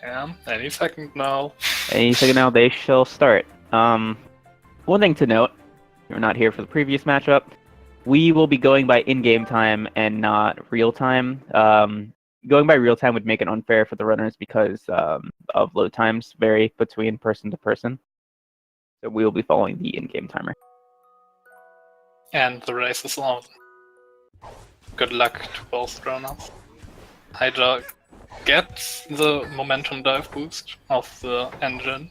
Yeah, any second now. Any second now, they shall start. One thing to note, you're not here for the previous matchup. We will be going by in-game time and not real time. Going by real time would make it unfair for the runners because of load times vary between person to person. So we will be following the in-game timer. And the race is on. Good luck to both runners. Hihya gets the momentum dive boost of the engine.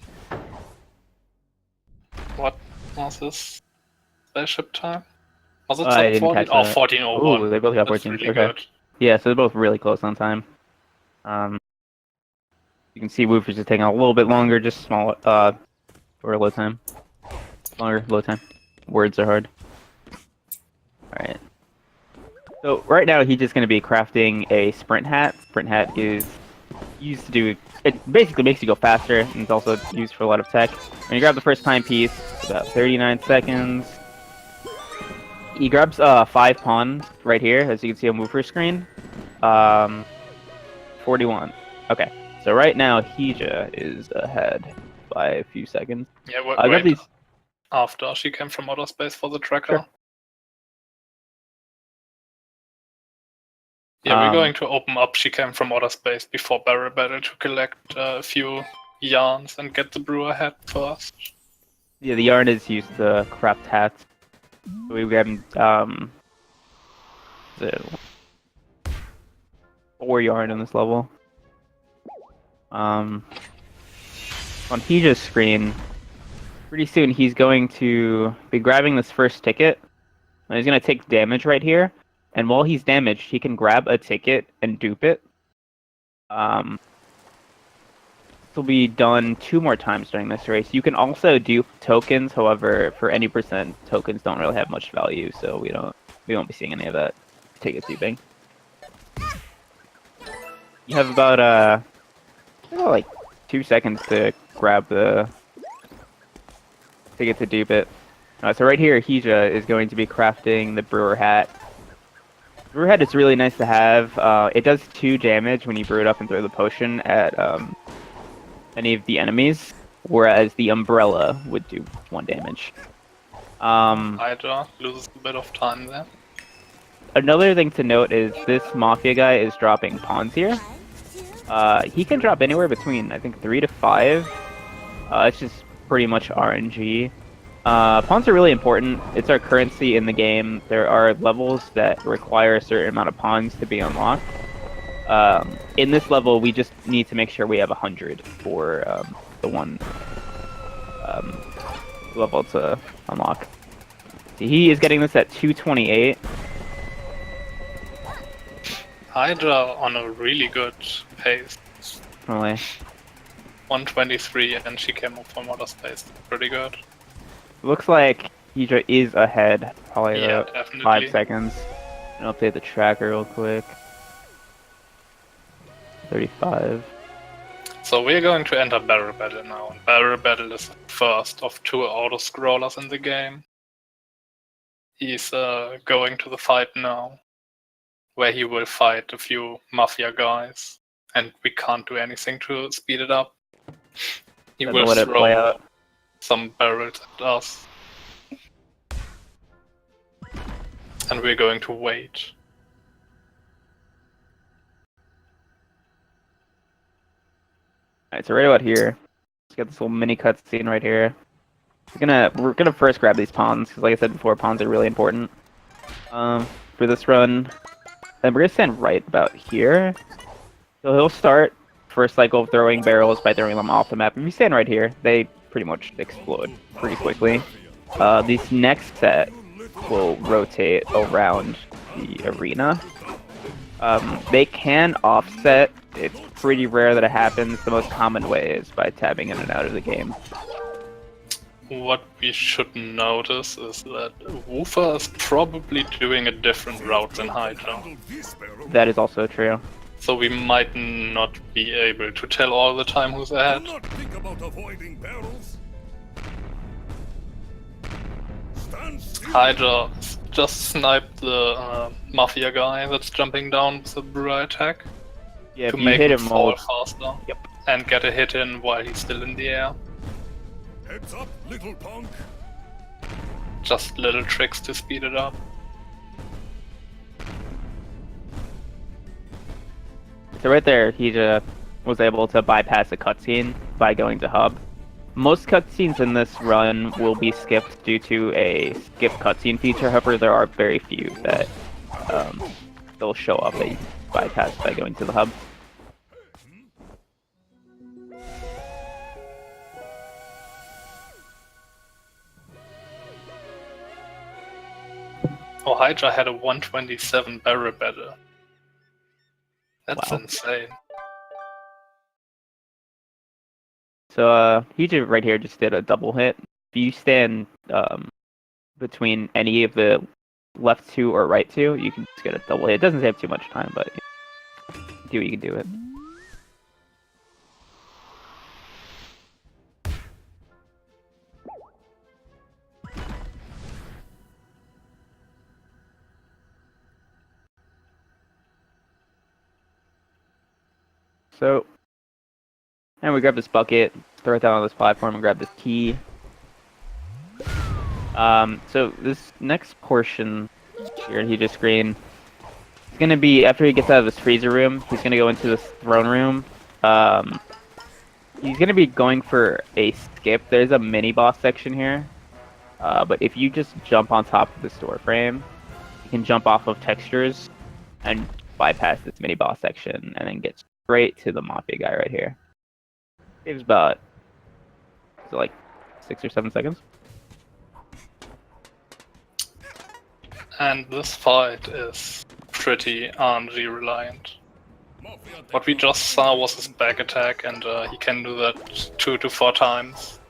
What was this spaceship time? Was it I didn't 14? catch Oh, that. 14:01. Ooh, they both got That's 14. really Okay. good. Yeah, so they're both really close on time. You can see Woofer's just taking a little bit longer, just small, for load time. Longer load time. Words are hard. Alright. So right now he's just going to be crafting a sprint hat. Sprint hat is used to do, it basically makes you go faster, and it's also used for a lot of tech. When you grab the first timepiece, about 39 seconds. He grabs 5 pawns right here, as you can see on Woofer's screen. 41. Okay, so right now Hihya is ahead by a few seconds. Yeah, I got these. After she came from outer space for the tracker. Sure. Yeah, we're going to open up She Came from Outer Space before Barrel Battle to collect a few yarns and get the brewer hat first. Yeah, the yarn is used to craft hats. We grabbed the 4 yarn on this level. On Hihya's screen, pretty soon he's going to be grabbing this first ticket. And he's going to take damage right here. And while he's damaged, he can grab a ticket and dupe it. This will be done 2 more times during this race. You can also dupe tokens, however, for any percent, tokens don't really have much value, so we won't be seeing any of that ticket duping. You have about like 2 seconds to grab the ticket to dupe it. So right here, Hihya is going to be crafting the brewer hat. Brewer hat is really nice to have. It does 2 damage when you brew it up and throw the potion at any of the enemies, whereas the umbrella would do 1 damage. Hihya loses a bit of time there. Another thing to note is this Mafia guy is dropping pawns here. He can drop anywhere between, I think, 3 to 5. It's just pretty much RNG. Pawns are really important. It's our currency in the game. There are levels that require a certain amount of pawns to be unlocked. In this level, we just need to make sure we have 100 for the one level to unlock. See, he is getting this at 228. Hihya on a really good pace. Really. 123, and she came up from outer space. Pretty good. Looks like Hihya is ahead, probably Yeah, about definitely. 5 seconds. I'll update the tracker real quick. 35. So we're going to enter Barrel Battle now, and Barrel Battle is the first of 2 auto-scrollers in the game. He's going to the fight now, where he will fight a few Mafia guys, and we can't do anything to speed it up. He will Let it play throw out. some barrels at us. And we're going to wait. Alright, so right about here, let's get this little mini cutscene right here. We're gonna first grab these pawns, because like I said before, pawns are really important for this run. Then we're gonna stand right about here. So he'll start first cycle of throwing barrels by throwing them off the map. If you stand right here, they pretty much explode pretty quickly. This next set will rotate around the arena. They can offset. It's pretty rare that it happens. The most common way is by tabbing in and out of the game. What we should notice is that Woofer is probably doing a different route than Hihya. That is also true. So we might not be able to tell all the time who's ahead. Hihya just sniped the Mafia guy that's jumping down with a brewer attack. Yeah, to if you make hit him him fall old. faster. Yep. And get a hit in while he's still in the air. Heads up, little punk. Just little tricks to speed it up. So right there, he was able to bypass a cutscene by going to hub. Most cutscenes in this run will be skipped due to a skip cutscene feature. However, there are very few that they'll show up that you can bypass by going to the hub. Oh, Hihya had a 127 barrel battle. That's Wow. insane. So Hihya right here just did a double hit. If you stand between any of the left two or right two, you can just get a double hit. It doesn't take too much time, but do what you can do it. So, and we grab this bucket, throw it down on this platform, and grab this key. So this next portion here, he just screen. It's gonna be after he gets out of this freezer room. He's gonna go into this throne room. He's gonna be going for a skip. There's a mini boss section here, but if you just jump on top of this door frame, you can jump off of textures and bypass this mini boss section, and then get straight to the mafia guy right here. Saves about like 6 or 7 seconds. And this fight is pretty RNG reliant. What we just saw was his back attack, and he can do that 2 to 4 times.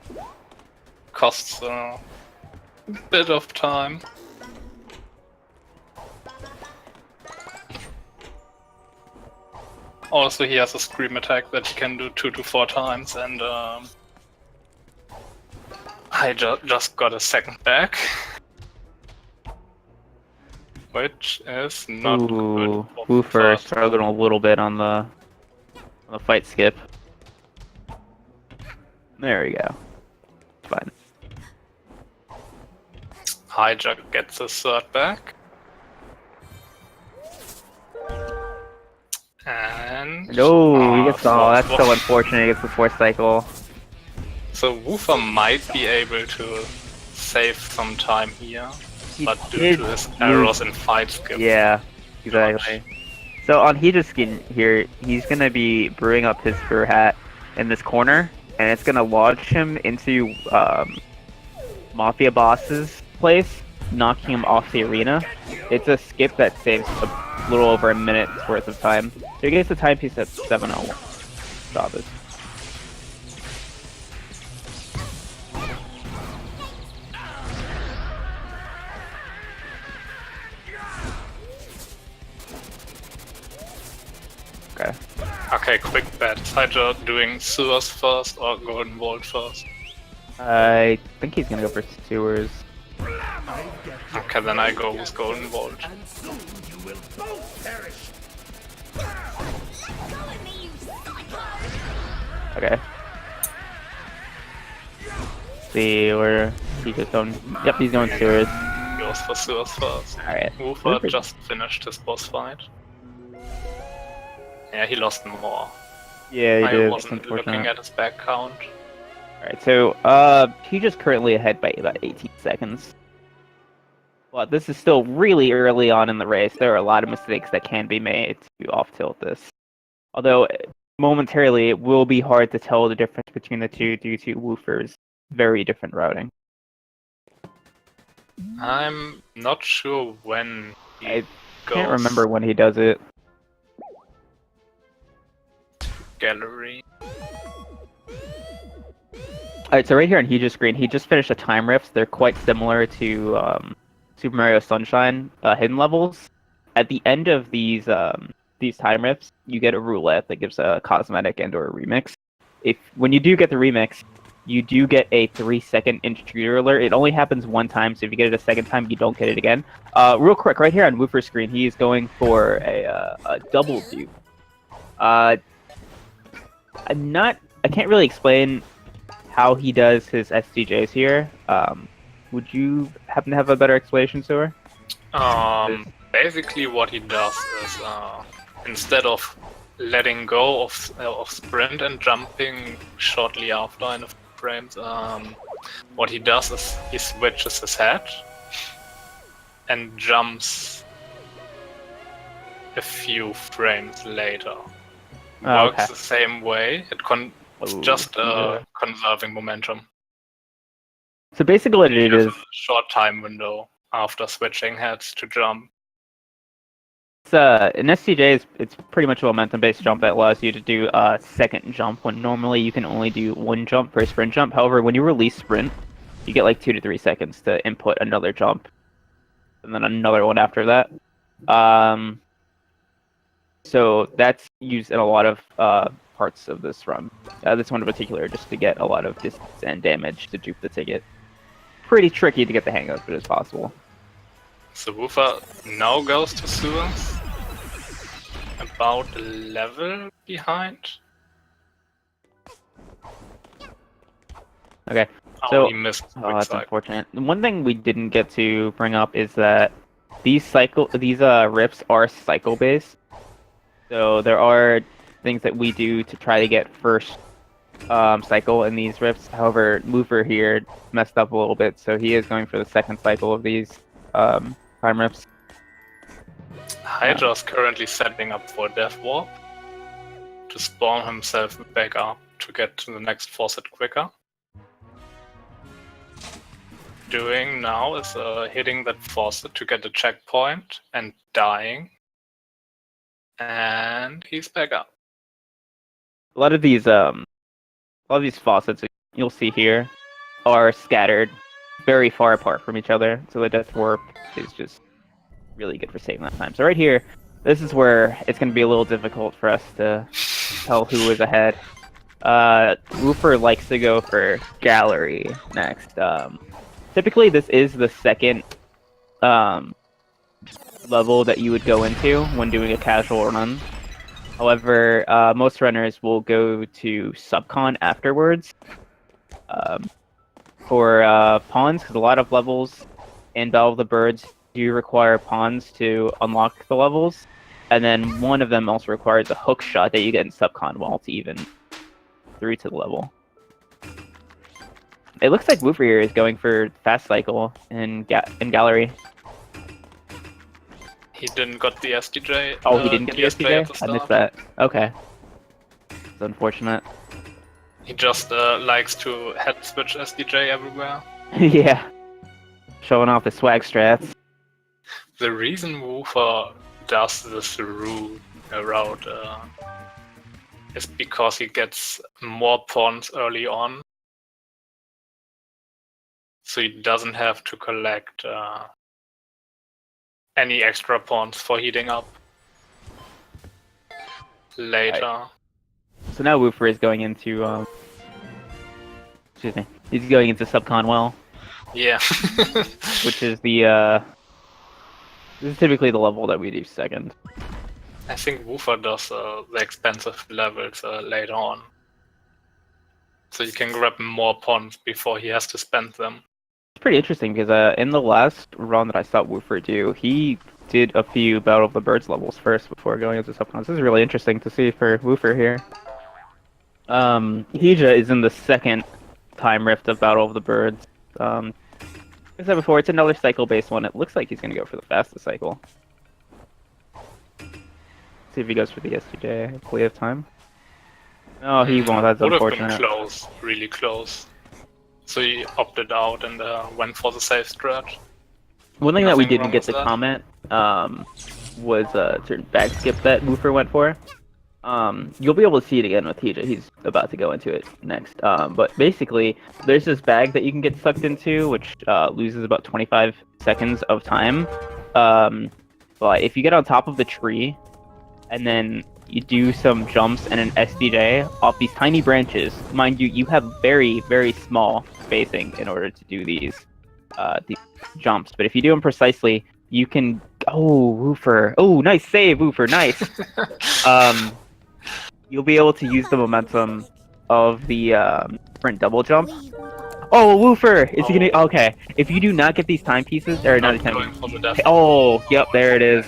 Costs a bit of time. Also, he has a scream attack that he can do 2 to 4 times, and I just got a second back. Which is not good. Woofer struggling a little bit on the fight skip. There we go. Fine. Hihya gets his third back. And No, he gets that's so unfortunate. He gets the fourth cycle. So Woofer might be able to save some time here, but due to his errors in fight skip. Yeah, exactly. So on Hihya's skin here, he's gonna be brewing up his fur hat in this corner, and it's gonna launch him into Mafia boss's place, knocking him off the arena. It's a skip that saves a little over a minute's worth of time. So he gets the timepiece at 7:01. Stop it. Okay. Okay, quick bet. Is Hihya doing sewers first or golden vault first? I think he's gonna go for sewers. Okay, then I go with golden vault. And soon you will both perish. Okay. See where he just going. Yep, he's going sewers. Goes for sewers first. Alright. Woofer just finished his boss fight. Yeah, he lost more. Yeah, he I did. wasn't looking at his back count. Alright, so he just currently ahead by about 18 seconds. But this is still really early on in the race. There are a lot of mistakes that can be made to off-tilt this. Although, momentarily, it will be hard to tell the difference between the two due to Woofer's very different routing. I'm not sure when he I goes can't remember when he does it. gallery. Alright, so right here on Hihya's screen, he just finished a time rift. They're quite similar to Super Mario Sunshine hidden levels. At the end of these time rifts, you get a roulette that gives a cosmetic and/or a remix. When you do get the remix, you do get a 3-second intruder alert. It only happens one time, so if you get it a second time, you don't get it again. Real quick, right here on Woofer's screen, he is going for a double dupe. I'm not. I can't really explain how he does his SDJs here. Would you happen to have a better explanation, Sewer? Basically what he does is, instead of letting go of sprint and jumping shortly after in a few frames, what he does is he switches his head and jumps a few frames later. Works the same way. It's just conserving momentum. So basically what it is... a short time window after switching heads to jump. It's, an SCJ it's pretty much a momentum-based jump that allows you to do a second jump when normally you can only do one jump per sprint jump. However, when you release sprint, you get like 2 to 3 seconds to input another jump, and then another one after that. So that's used in a lot of parts of this run. This one in particular, just to get a lot of distance and damage to dupe the ticket. Pretty tricky to get the hang of, but it's possible. So Woofer now goes to Sewers, about a level behind. Okay, so he missed. That's unfortunate. One thing we didn't get to bring up is that these rips are cycle based. So there are things that we do to try to get first cycle in these rips. However, Woofer here messed up a little bit, so he is going for the second cycle of these time rips. Hihya is currently setting up for Death Warp to spawn himself back up to get to the next faucet quicker. Doing now is hitting that faucet to get the checkpoint and dying. And he's back up. A lot of these faucets you'll see here are scattered very far apart from each other, so the Death Warp is just really good for saving that time. So right here, this is where it's going to be a little difficult for us to tell who is ahead. Woofer likes to go for Gallery next. Typically, this is the second level that you would go into when doing a casual run. However, most runners will go to Subcon afterwards for pawns, because a lot of levels in Battle of the Birds do require pawns to unlock the levels, and then one of them also requires a hook shot that you get in Subcon while it's even through to the level. It looks like Woofer here is going for fast cycle in Gallery. He didn't got the SDJ. Oh, he didn't get the SDJ? I missed that. Okay. It's unfortunate. He just likes to head switch SDJ everywhere. Yeah. Showing off the swag strats. The reason Woofer does this route is because he gets more pawns early on. So he doesn't have to collect any extra pawns for heating up later. Right. So now Woofer is going into excuse me. He's going into Subcon well. Yeah. Which is the this is typically the level that we do second. I think Woofer does the expensive levels later on. So you can grab more pawns before he has to spend them. It's pretty interesting because in the last run that I saw Woofer do, he did a few Battle of the Birds levels first before going into Subcon. This is really interesting to see for Woofer here. Hihya is in the second time rift of Battle of the Birds. Like I said before, it's another cycle-based one. It looks like he's going to go for the fastest cycle. See if he goes for the SDJ. Hopefully have time. No, he won't. That's unfortunate. Would have been close, really close. So he opted out and went for the safe stretch. One thing that we didn't get to comment was a certain bag skip that Woofer went for. You'll be able to see it again with Hihya. He's about to go into it next. But basically, there's this bag that you can get sucked into, which loses about 25 seconds of time. But if you get on top of the tree, and then you do some jumps and an SDJ off these tiny branches, mind you, you have very, very small spacing in order to do these jumps. But if you do them precisely, you can... Oh, Woofer. Oh, nice save, Woofer. Nice. you'll be able to use the momentum of the sprint double jump. Oh, Woofer! Is he gonna? Okay. If you do not get these timepieces, or not Not the going for the death. oh, yep, there it is.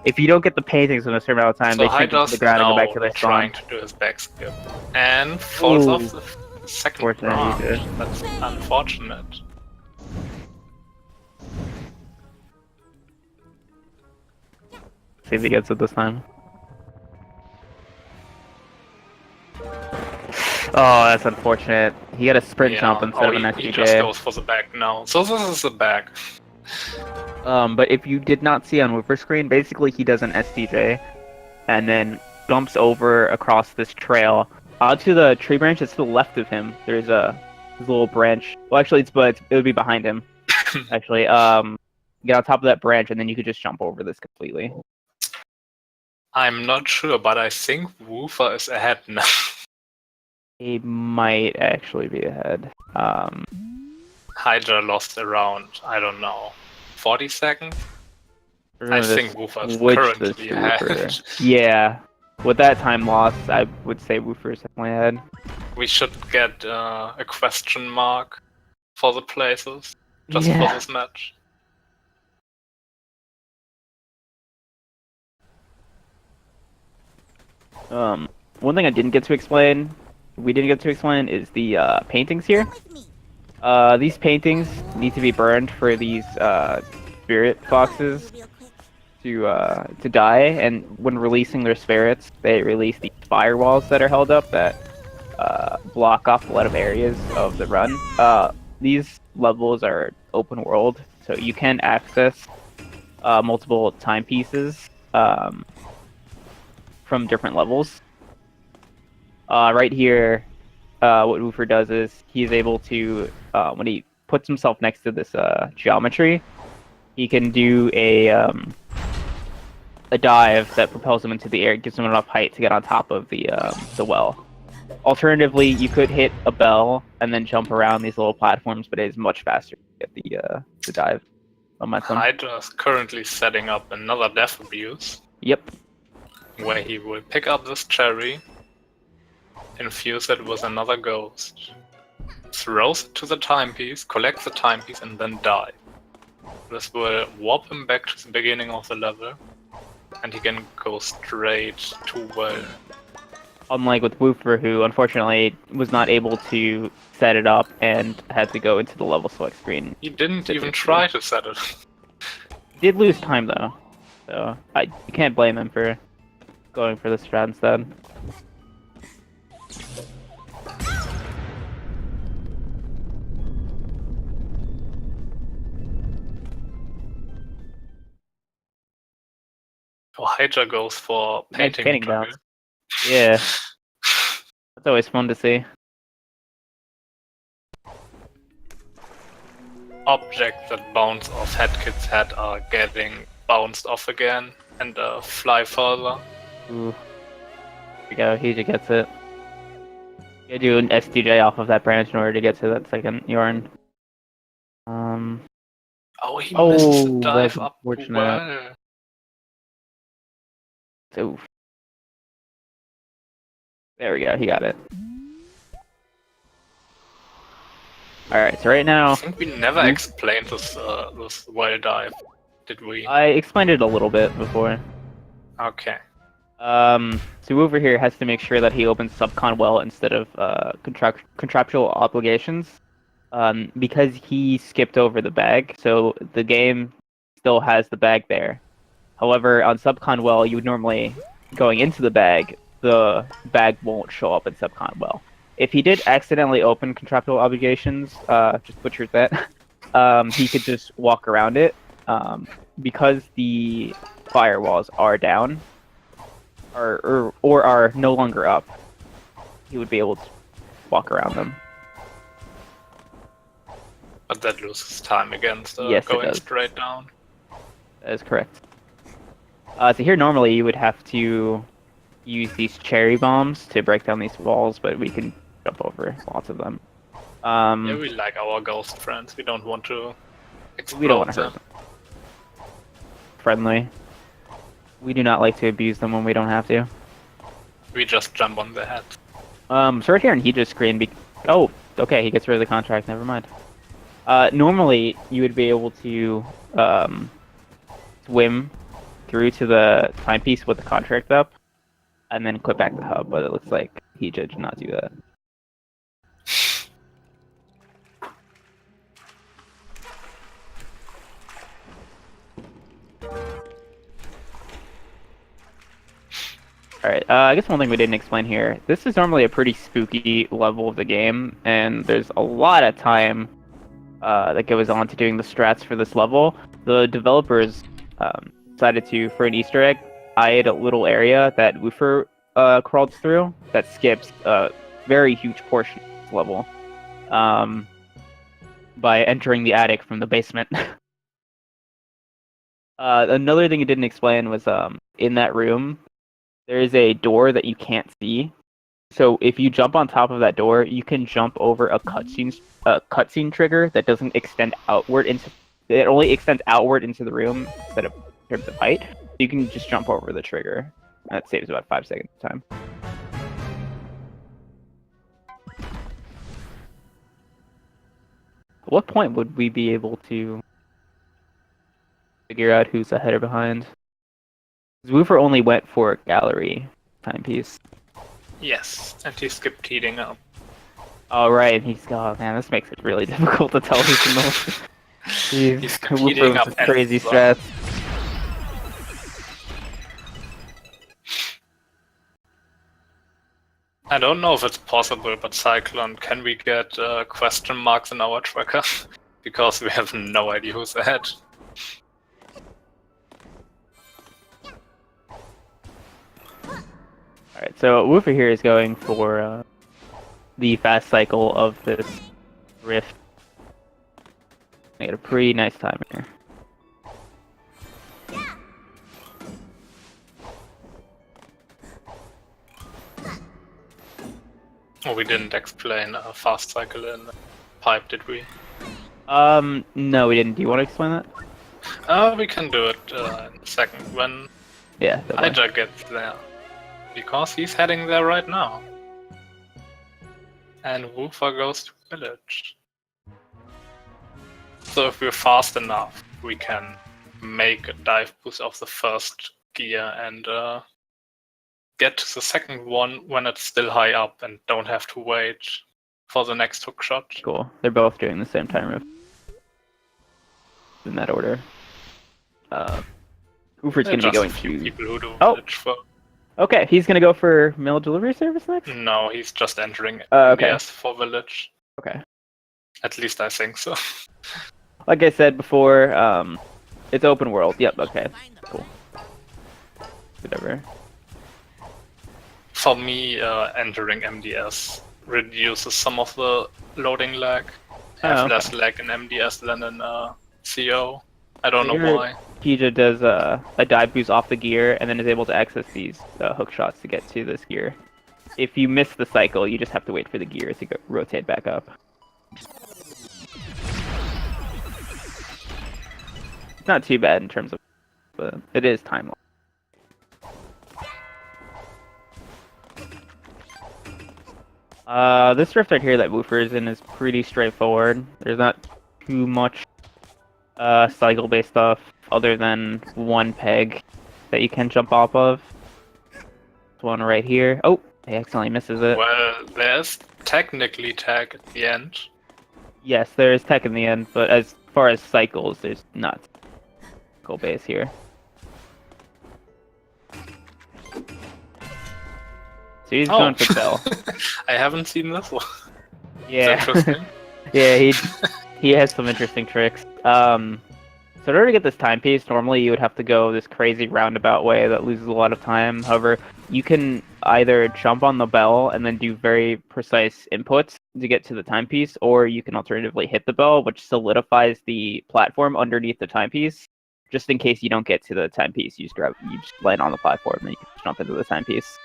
If you don't get the paintings in a certain amount of time, So they sink into the Hydra's ground and go now back to their trying spawn. to do his back skip. And falls Ooh. off the second Fortunate he branch. did. That's unfortunate. See if he gets it this time. Oh, that's unfortunate. He got a sprint jump instead of an he just SDJ. goes for the back now. So this is the back. But if you did not see on Woofer's screen, basically he does an SDJ, and then jumps over across this trail to the tree branch that's to the left of him. There's this little branch. Well, actually, it would be behind him. Actually, get on top of that branch, and then you could just jump over this completely. I'm not sure, but I think Woofer is ahead now. He might actually be ahead. Hydra lost around, I don't know, 40 seconds? I think Woofer is currently ahead. Yeah. With that time loss, I would say Woofer is definitely ahead. We should get a question mark for the places, just for Yeah. this match. One thing we didn't get to explain, is the paintings here. These paintings need to be burned for these spirit foxes to die, and when releasing their spirits, they release these firewalls that are held up that block off a lot of areas of the run. These levels are open world, so you can access multiple timepieces from different levels. Right here, what Woofer does is he's able to, when he puts himself next to this geometry, he can do a dive that propels him into the air, gives him enough height to get on top of the well. Alternatively, you could hit a bell and then jump around these little platforms, but it is much faster to get the dive momentum. Hydra's currently setting up another death abuse. Yep. Where he will pick up this cherry, infuse it with another ghost, throws it to the timepiece, collects the timepiece, and then die. This will warp him back to the beginning of the level, and he can go straight to well. Unlike with Woofer, who unfortunately was not able to set it up and had to go into the level select screen. He didn't even try to set it. He did lose time though, so you can't blame him for going for the strat instead. Oh, Hydra goes for painting. Painting bounce. Yeah. That's always fun to see. Objects that bounce off Headkid's head are getting bounced off again and fly further. Ooh. There we go, Hihya gets it. You gotta do an SDJ off of that branch in order to get to that second yarn. Oh, he missed the dive that's up unfortunate. well. Oof. There we go, he got it. Alright, so right now... I think we never explained this well dive, did we? I explained it a little bit before. Okay. So Woofer here has to make sure that he opens subcon well instead of contractual obligations. Because he skipped over the bag, so the game still has the bag there. However, on subcon well, you would normally, going into the bag won't show up in subcon well. If he did accidentally open contractual obligations, just butchered that, he could just walk around it. Because the firewalls are down, or are no longer up, he would be able to walk around them. But that loses time against Yes, going straight down. That is correct. So here normally you would have to use these cherry bombs to break down these walls, but we can jump over lots of them. Yeah, we like our ghost friends. We don't want to explode we don't want to them. hurt them. Friendly. We do not like to abuse them when we don't have to. We just jump on the head. So right here in Hihya's screen, oh, okay, he gets rid of the contract, never mind. Normally, you would be able to swim through to the timepiece with the contract up, and then click back the hub, but it looks like Hihya did not do that. Alright, I guess one thing we didn't explain here, this is normally a pretty spooky level of the game, and there's a lot of time that goes on to doing the strats for this level. The developers decided to, for an Easter egg, hide a little area that Woofer crawled through that skips a very huge portion of this level by entering the attic from the basement. Another thing it didn't explain was in that room, there is a door that you can't see. So if you jump on top of that door, you can jump over a cutscene trigger that doesn't extend outward into. It only extends outward into the room instead of in terms of height. You can just jump over the trigger. That saves about 5 seconds of time. At what point would we be able to figure out who's ahead or behind? Woofer only went for gallery timepiece. Yes, and he skipped heating up. Oh right, oh man, this makes it really difficult to tell who's the most. He's heating up and crazy strats. I don't know if it's possible, but Cyclone, can we get question marks in our tracker? Because we have no idea who's ahead. Alright, so Woofer here is going for the fast cycle of this rift. I get a pretty nice time here. Oh, we didn't explain a fast cycle in the pipe, did we? No, we didn't. Do you want to explain that? We can do it in a second when Yeah. Hihya gets there. Because he's heading there right now. And Woofer goes to village. So if we're fast enough, we can make a dive boost of the first gear and get to the second one when it's still high up and don't have to wait for the next hook shot. Cool. They're both doing the same time rift. In that order. Woofer's going to be going a few to... people who do Oh. village for. Okay, he's going to go for mail delivery service next? No, he's just entering Okay. MBS for village. Okay. At least I think so. Like I said before, it's open world. Yep, okay. Cool. Whatever. For me, entering MDS reduces some of the loading lag. I have okay. less lag in MDS than in CO. I don't know Here, why. Hihya does a dive boost off the gear and then is able to access these hook shots to get to this gear. If you miss the cycle, you just have to wait for the gear to rotate back up. It's not too bad in terms of, but it is time. This rift right here that Woofer is in is pretty straightforward. There's not too much cycle-based stuff other than one peg that you can jump off of. This one right here. Oh, he accidentally misses it. Well, there's technically tag at the end. Yes, there is tech in the end, but as far as cycles, there's not cycle base here. So he's going for Bell. I haven't seen this one. Yeah. It's interesting. Yeah, he has some interesting tricks. So in order to get this timepiece, normally you would have to go this crazy roundabout way that loses a lot of time. However, you can either jump on the bell and then do very precise inputs to get to the timepiece, or you can alternatively hit the bell, which solidifies the platform underneath the timepiece. Just in case you don't get to the timepiece, you just land on the platform and you can jump into the timepiece.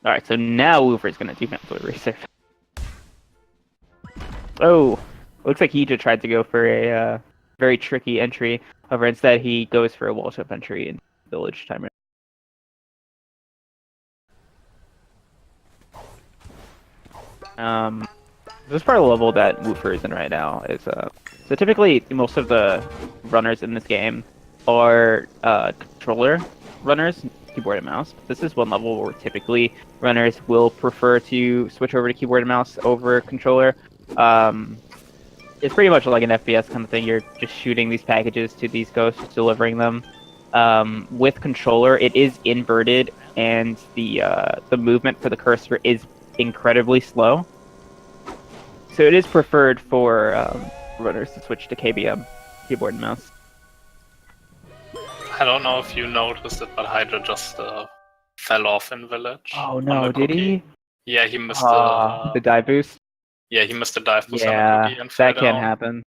Alright, so now Woofer's gonna do mental eraser. Oh, looks like he just tried to go for a very tricky entry. However, instead he goes for a wall jump entry in village timer. This is part of the level that Woofer is in right now. Is so typically most of the runners in this game are controller runners, keyboard and mouse. This is one level where typically runners will prefer to switch over to keyboard and mouse over controller. It's pretty much like an FPS kind of thing. You're just shooting these packages to these ghosts, delivering them. With controller, it is inverted, and the movement for the cursor is incredibly slow. So it is preferred for runners to switch to KBM, keyboard and mouse. I don't know if you noticed it, but Hihya just fell off in Village. Oh on no, the did cookie. he? Yeah, he missed The dive boost? yeah, he missed the dive boost on the Yeah, cookie and fell that can down. happen.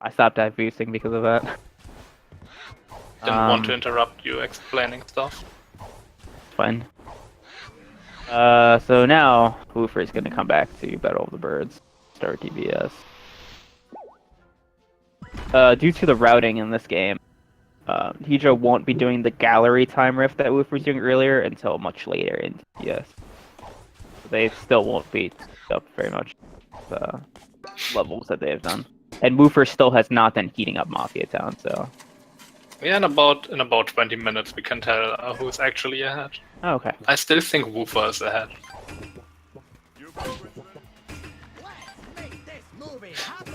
I stopped dive boosting because of that. Didn't want to interrupt you explaining stuff. Fine. So now Woofer is going to come back to Battle of the Birds, start DBS. Due to the routing in this game, Hihya won't be doing the gallery time rift that Woofer was doing earlier until much later in DBS. They still won't beat up very much the levels that they have done. And Woofer still has not been heating up Mafia Town, so... Yeah, in about 20 minutes we can tell who's actually ahead. Oh, okay. I still think Woofer is ahead.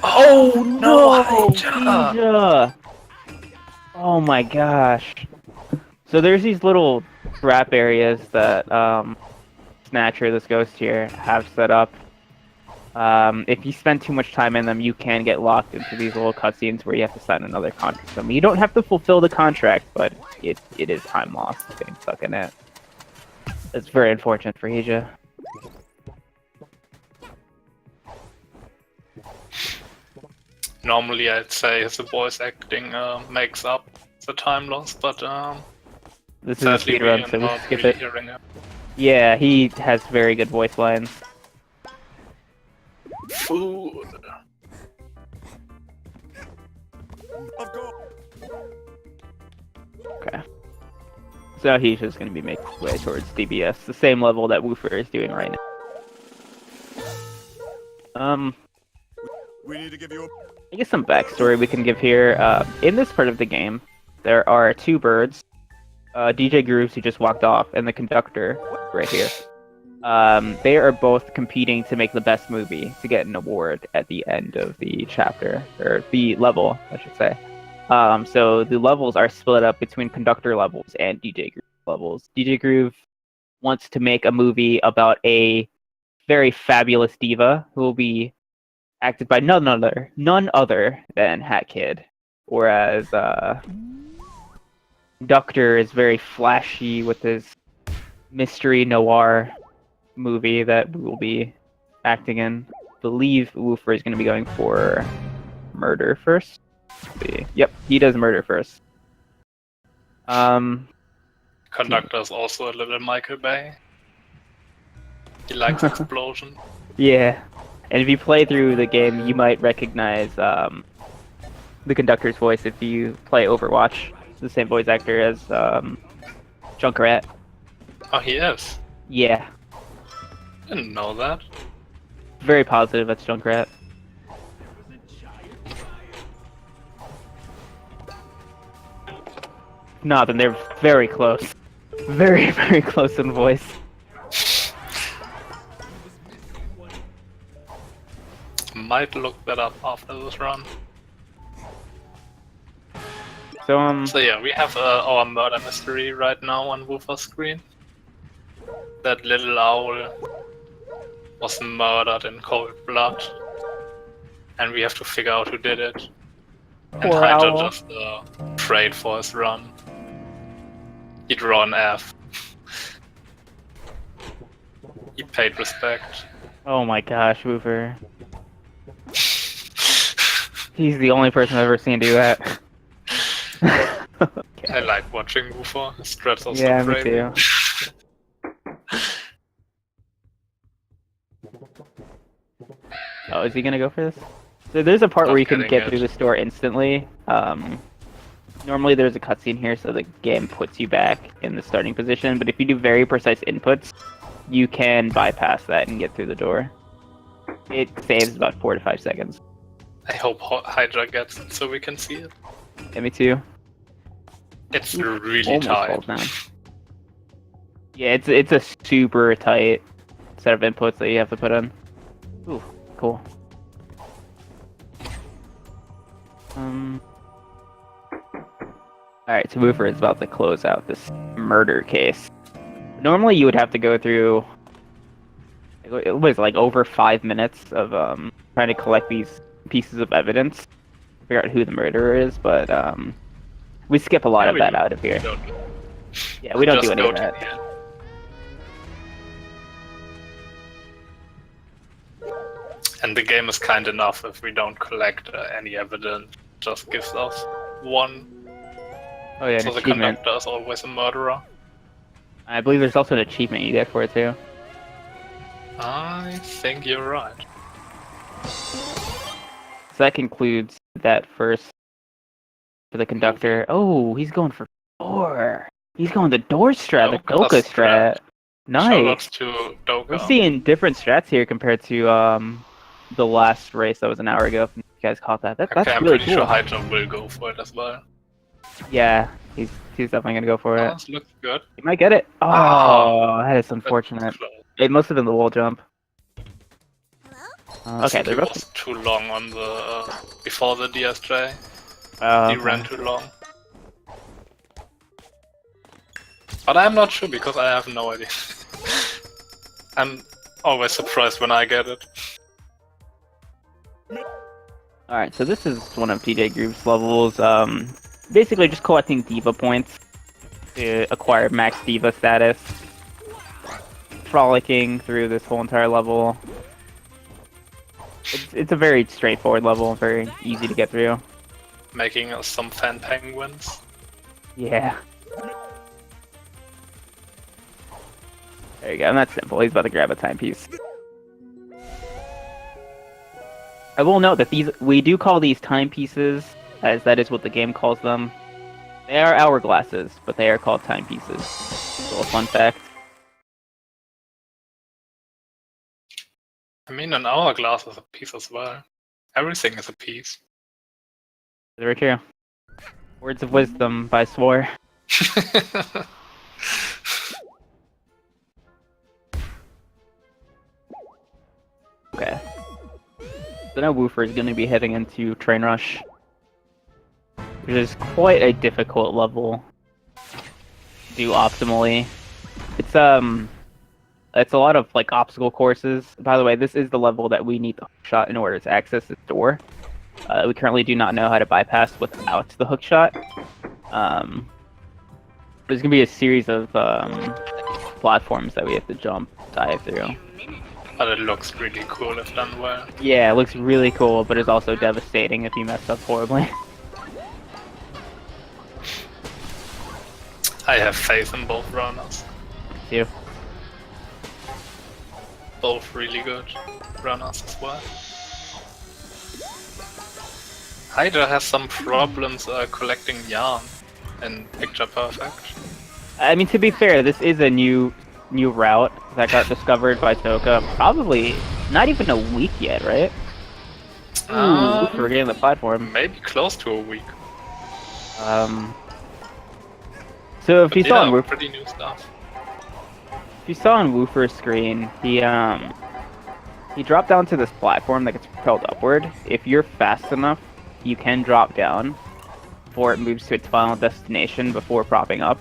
Oh no! Hihya! Oh my gosh. So there's these little trap areas that Snatcher, this ghost here, have set up. If you spend too much time in them, you can get locked into these little cutscenes where you have to sign another contract. So you don't have to fulfill the contract, but it is time lost getting stuck in it. It's very unfortunate for Hihya. Normally I'd say his voice acting makes up the time loss, but This is a sadly speedrun, we so are we not skip really it. hearing it. Yeah, he has very good voice lines. Food. Okay. So he's just going to be making his way towards DBS, the same level that Woofer is doing right now. We need to give you I guess some backstory we can give here. In this part of the game, there are two birds, DJ Grooves, who just walked off, and the conductor right here. They are both competing to make the best movie to get an award at the end of the chapter, or the level, I should say. So the levels are split up between conductor levels and DJ Groove levels. DJ Groove wants to make a movie about a very fabulous diva who will be acted by none other than Hat Kid, whereas Conductor is very flashy with his mystery noir movie that we will be acting in. I believe Woofer is going to be going for murder first. Let's see. Yep, he does murder first. Conductor's also a little Michael Bay. He likes explosion. Yeah, and if you play through the game, you might recognize the Conductor's voice if you play Overwatch. It's the same voice actor as Junkrat. Oh, he is? Yeah, Didn't know that. very positive that's Junkrat. No, then they're very close. Very, very close in voice. Might look that up after this run. So, So yeah, we have our murder mystery right now on Woofer's screen. That little owl was murdered in cold blood. And we have to figure out who did it. And Poor Hihya owl. just prayed for his run. He drew an F. He paid respect. oh my gosh, Woofer. He's the only person I've ever seen do that. I like watching Woofer. His strats are Yeah, so me crazy. too. Oh, is he gonna go for this? So there's a part Not where you can getting get it. through the store instantly. Normally there's a cutscene here, so the game puts you back in the starting position. But if you do very precise inputs, you can bypass that and get through the door. It saves about 4 to 5 seconds. I hope Hydra gets it so we can see it. Yeah, me too. It's really Almost tight. falls down. Yeah, it's a super tight set of inputs that you have to put in. Ooh, cool. Alright, so Woofer is about to close out this murder case. Normally you would have to go through it was like over 5 minutes of trying to collect these pieces of evidence to figure out who the murderer is, but we skip a lot of that out of here. Yeah, we don't do any of that. And the game is kind enough if we don't collect any evidence, just gives us one. Oh yeah, So the conductor is always a murderer. I believe there's also an achievement you get for it too. I think you're right. So that concludes that first for the conductor. Oh, he's going for 4. He's going the door strat, the Doka strat. Nice. To Doka. We're seeing different strats here compared to the last race that was an hour ago. If you guys caught that, that's I'm really pretty cool. sure Hydra will go for it as well. Yeah, he's definitely gonna go for it. This looks good. He might get it. Oh, that is unfortunate. It must have been the wall jump. Okay, He was too long on the before the DSJ. He ran too long. But I'm not sure because I have no idea. I'm always surprised when I get it. Alright, so this is one of TJ Groove's levels. Basically just collecting Diva points to acquire max Diva status. Frolicking through this whole entire level. It's a very straightforward level, very easy to get through. Making us some fan penguins. Yeah. There you go, and that's simple. He's about to grab a timepiece. I will note that we do call these timepieces, as that is what the game calls them. They are hourglasses, but they are called timepieces. So a fun fact. I mean, an hourglass is a piece as well. Everything is a piece. Very true. Words of wisdom by Swore. Okay. So now Woofer is going to be heading into Train Rush, which is quite a difficult level to do optimally. It's a lot of like obstacle courses. By the way, this is the level that we need the hook shot in order to access this door. We currently do not know how to bypass without the hook shot. There's gonna be a series of platforms that we have to dive through. But it looks really cool if done well. Yeah, it looks really cool, but it's also devastating if you mess up horribly. I have faith in both runners. Me too. Both really good runners as well. Hydra has some problems collecting yarn in Picture Perfect. I mean, to be fair, this is a new route that got discovered by Toka. Probably not even a week yet, right? We're getting the platform. Maybe close to a week. So if you saw on Woofer, pretty new stuff. if you saw on Woofer's screen, he dropped down to this platform that gets propelled upward. If you're fast enough, you can drop down before it moves to its final destination before propping up.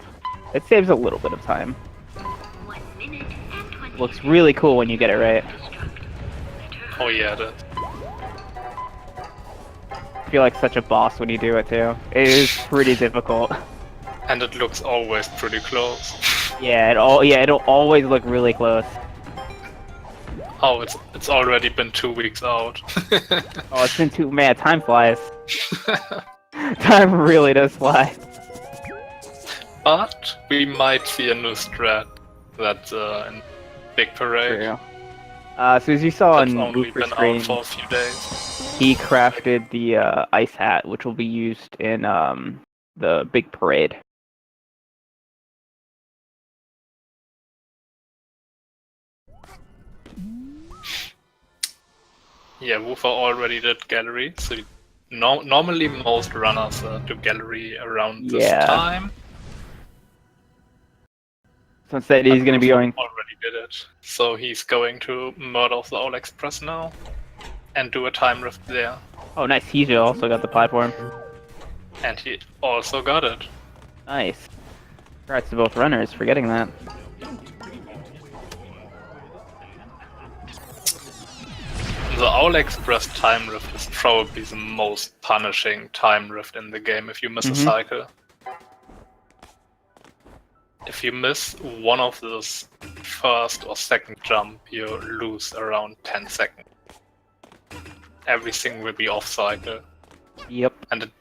It saves a little bit of time. Looks really cool when you get it right. Oh yeah, that. I feel like such a boss when you do it too. It is pretty difficult. And it looks always pretty close. Yeah, it'll always look really close. Oh, it's already been 2 weeks out. Oh, it's been man, time flies. Time really does fly. But we might see a new strat that's in Big Parade. True. So as you saw That's on only Woofer's been screen, out for a few days. he crafted the ice hat, which will be used in the Big Parade. Yeah, Woofer already did gallery, so normally most runners do gallery around this time. So instead he's going to be going... Already did it. So he's going to murder the All Express now and do a time rift there. Oh, nice. Hihya also got the platform. And he also got it. Nice. Congrats to both runners for getting that. The Owl Express time rift is probably the most punishing time rift in the game if you miss a cycle. If you miss one of those first or second jump, you lose around 10 seconds. Everything will be off cycle. Yep. And it's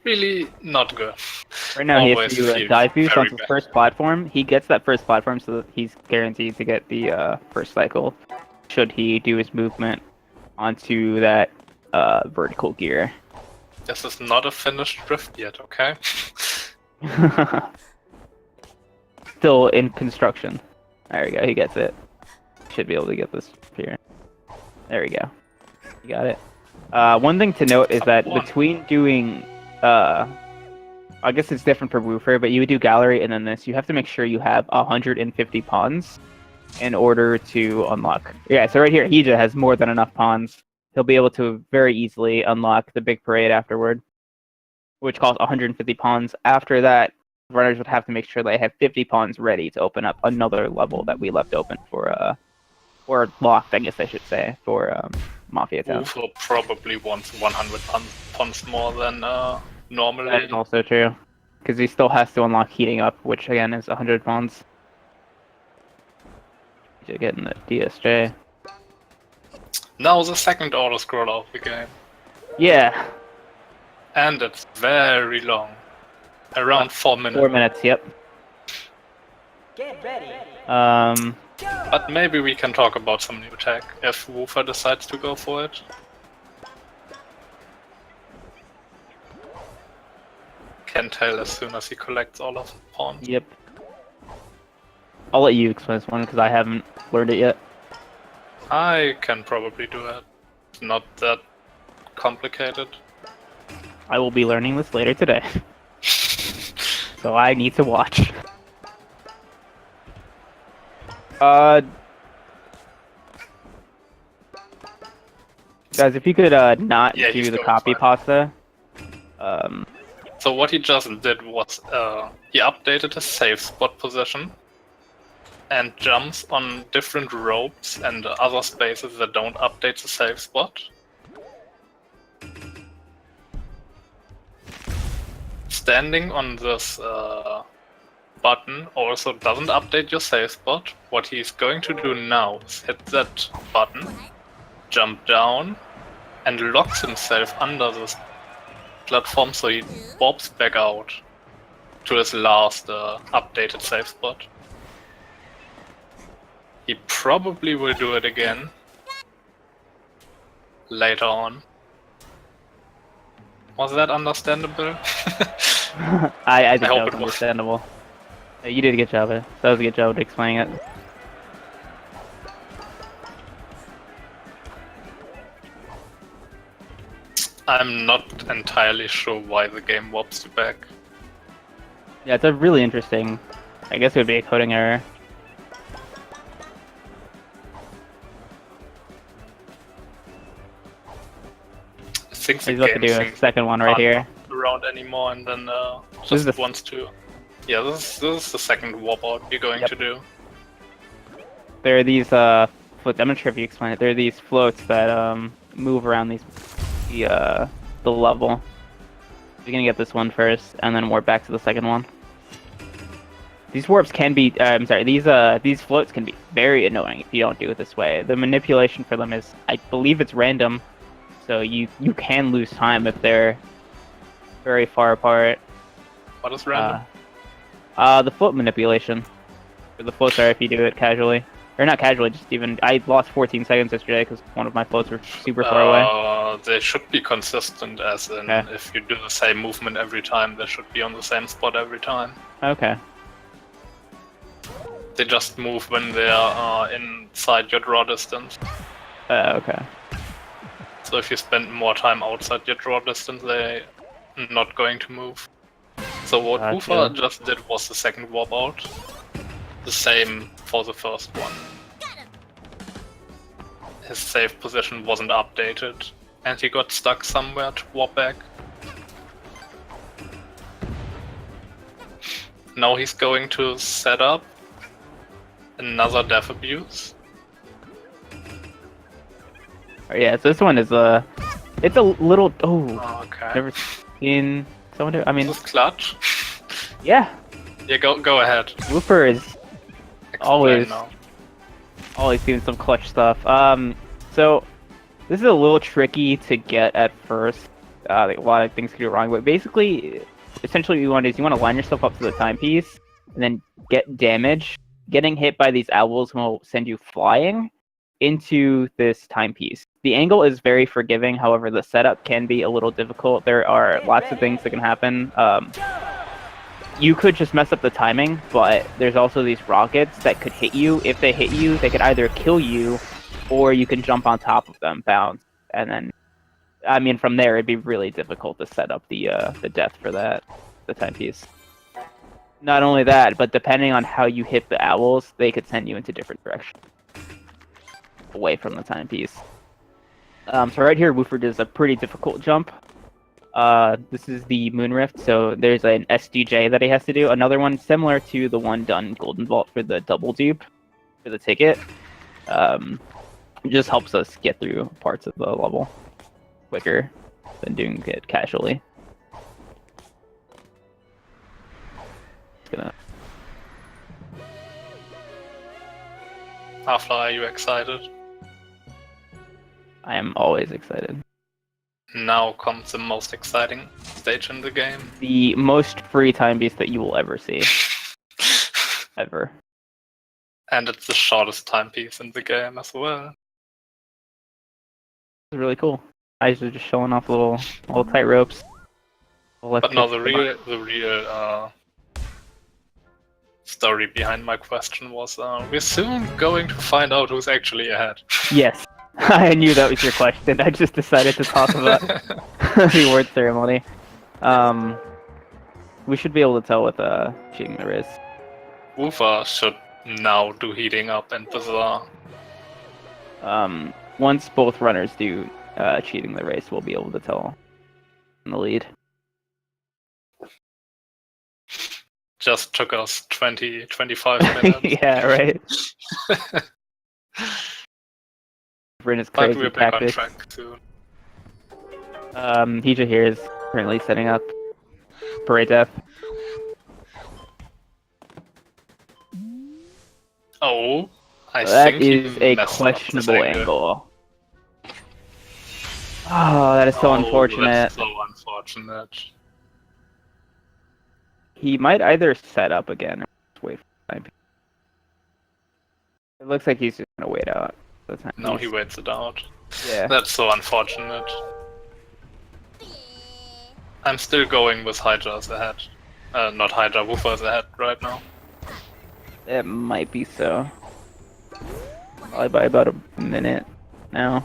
really not good. Right now he has to do a dive boost on his first platform. He gets that first platform, so that he's guaranteed to get the first cycle. Should he do his movement onto that vertical gear. This is not a finished drift yet, okay? Still in construction. There we go, he gets it. Should be able to get this here. There we go. You got it. One thing to note is that between doing, I guess it's different for Woofer, but you would do gallery and then this, you have to make sure you have 150 pawns in order to unlock. Yeah, so right here, Hihya has more than enough pawns. He'll be able to very easily unlock the big parade afterward, which costs 150 pawns. After that, runners would have to make sure they have 50 pawns ready to open up another level that we left open for, or locked, I guess I should say, for Mafia Town. Woofer probably wants 100 pawns more than normally. That's also true, because he still has to unlock Heating Up, which again is 100 pawns. You're getting the DSJ. Now the second auto scroll of the game. Yeah. And it's very long. Around 4 minutes. 4 minutes, yep. Get ready. But maybe we can talk about some new tech if Woofer decides to go for it. Can tell as soon as he collects all of the pawns. Yep. I'll let you explain this one because I haven't learned it yet. I can probably do it. It's not that complicated. I will be learning this later today. So I need to watch. Guys, if you could not do the copy pasta. So what he just did was he updated his safe spot position and jumps on different ropes and other spaces that don't update the safe spot. Standing on this button also doesn't update your safe spot. What he's going to do now is hit that button, jump down, and locks himself under this platform so he bobs back out to his last updated safe spot. He probably will do it again later on. Was that understandable? I think that was understandable. You did a good job. That was a good job of explaining it. I'm not entirely sure why the game warps you back. Yeah, it's a really interesting. I guess it would be a coding error. I think the He's about to do a second one right here. Around anymore, and then just wants to. Yeah, this is the second warp out you're going to do. There are these floats. I'm not sure if you explained it. There are these floats that move around the level. You're gonna get this one first, and then warp back to the second one. These warps can be. I'm sorry. These floats can be very annoying if you don't do it this way. The manipulation for them is, I believe, it's random, so you can lose time if they're very far apart. What is random? The float manipulation. Or the floats are if you do it casually. Or not casually, just even... I lost 14 seconds yesterday because one of my floats were super far away. They should be consistent, as in if you do the same movement every time, they should be on the same spot every time. Okay. They just move when they are inside your draw distance. Okay. So if you spend more time outside your draw distance, they're not going to move. So what Gotcha. Woofer just did was the second warp out. The same for the first one. His save position wasn't updated, and he got stuck somewhere to warp back. Now he's going to set up another death abuse. Oh, yeah, so this one is it's a little. Oh, Okay. never seen someone do. I mean, Is this clutch? yeah, Yeah, go ahead. Woofer is Explain Always. now. always doing some clutch stuff. So this is a little tricky to get at first. A lot of things could go wrong, but basically, essentially, what you want is you want to line yourself up to the timepiece and then get damage. Getting hit by these owls will send you flying into this timepiece. The angle is very forgiving, however, the setup can be a little difficult. There are lots of things that can happen. You could just mess up the timing, but there's also these rockets that could hit you. If they hit you, they could either kill you, or you can jump on top of them, bounce, and then, I mean, from there it'd be really difficult to set up the death for the timepiece. Not only that, but depending on how you hit the owls, they could send you into different directions away from the timepiece. So right here, Woofer does a pretty difficult jump. This is the Moon Rift, so there's an SDJ that he has to do. Another one similar to the one done in Golden Vault for the double dupe for the ticket. It just helps us get through parts of the level quicker than doing it casually. After, are you excited? I am always excited. Now comes the most exciting stage in the game. The most free timepiece that you will ever see. Ever. And it's the shortest timepiece in the game as well. It's really cool. Eyes are just showing off little tight ropes. But no, the real story behind my question was, we're soon going to find out who's actually ahead. Yes. I knew that was your question. I just decided to talk about the award ceremony. We should be able to tell with cheating the race. Woofer should now do heating up and Bazaar. Once both runners do cheating the race, we'll be able to tell in the lead. Just took us 20-25 minutes. Yeah, right. We're in his But crazy we're back on tactics. track soon. Hihya here is currently setting up Parade Death. Oh, I That think he is a messed up this questionable angle. Oh, that is so unfortunate. That's so unfortunate. He might either set up again or just wait for time. It looks like he's just gonna wait out the time. No, he waits it out. Yeah. That's so unfortunate. I'm still going with Hihya's ahead. Not Hihya, Woofer's ahead right now. It might be so. Probably by about a minute now.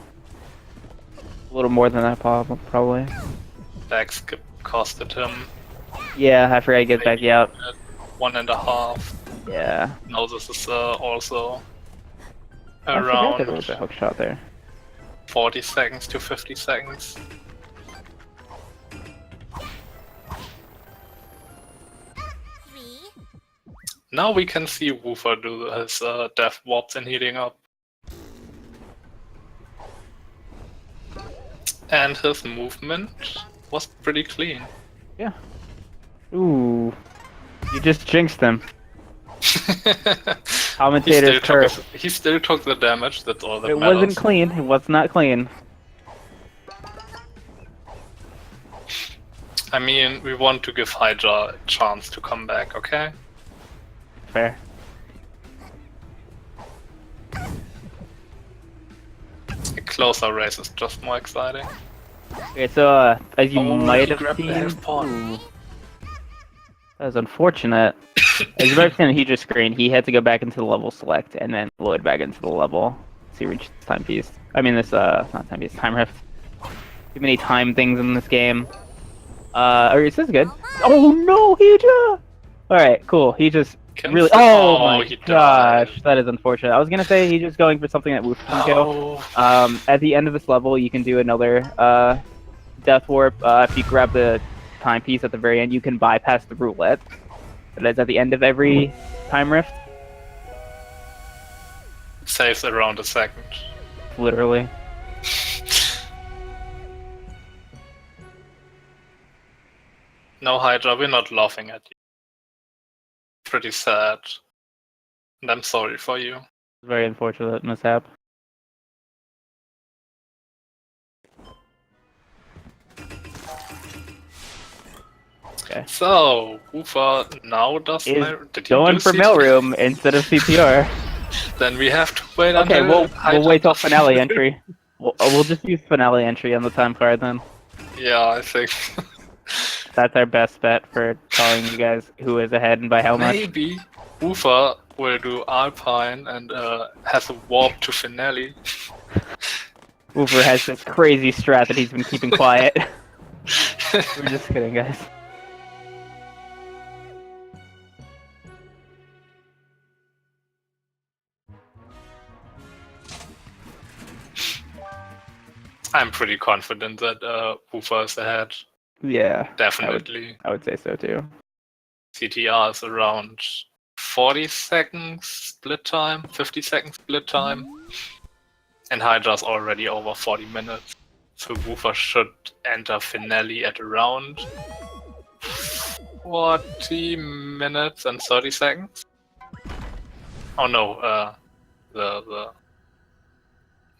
A little more than that, probably. Backskip costed him Yeah, I forgot to get back out. 1.5. Yeah. Now this is also I forgot there around was a hook shot there. 40 seconds to 50 seconds. Now we can see Woofer do his death warps and heating up. And his movement was pretty clean. Yeah. Ooh. You just jinxed him. Commentator's curse. He still took the damage, that's all that It matters. wasn't clean. It was not clean. I mean, we want to give Hihya a chance to come back, okay? Fair. A closer race is just more exciting. Okay, so as you might he have grabbed the seen, half pawn. ooh, that was unfortunate. As you might have seen, he just screened. He had to go back into the level select and then load back into the level to reach this timepiece. I mean, this not timepiece, time rift. too many time things in this game. This is good. Oh no, Hihya! Alright, cool. He just really. Oh my he gosh, died. that is unfortunate. I was gonna say he's just going for something that Woofer can kill. At the end of this level, you can do another death warp. If you grab the timepiece at the very end, you can bypass the roulette. That is at the end of every time rift. Saves around a second. Literally. No, Hydra, we're not laughing at you. Pretty sad. And I'm sorry for you. Very unfortunate mishap. Okay. So, Woofer now does Is did he going do for CT? mailroom instead of CTR. Then we have to wait Okay, until we'll wait till does- finale entry. We'll just use finale entry on the time card then. Yeah, I think. That's our best bet for telling you guys who is ahead and by how much. Maybe Woofer will do Alpine and has a warp to finale. Woofer has this crazy strat that he's been keeping quiet. We're just kidding, guys. I'm pretty confident that Woofer is ahead. Yeah, Definitely. I would say so too. CTR is around 40 seconds split time, 50 seconds split time. And Hydra's already over 40 minutes. So Woofer should enter finale at around 40 minutes and 30 seconds. Oh no, the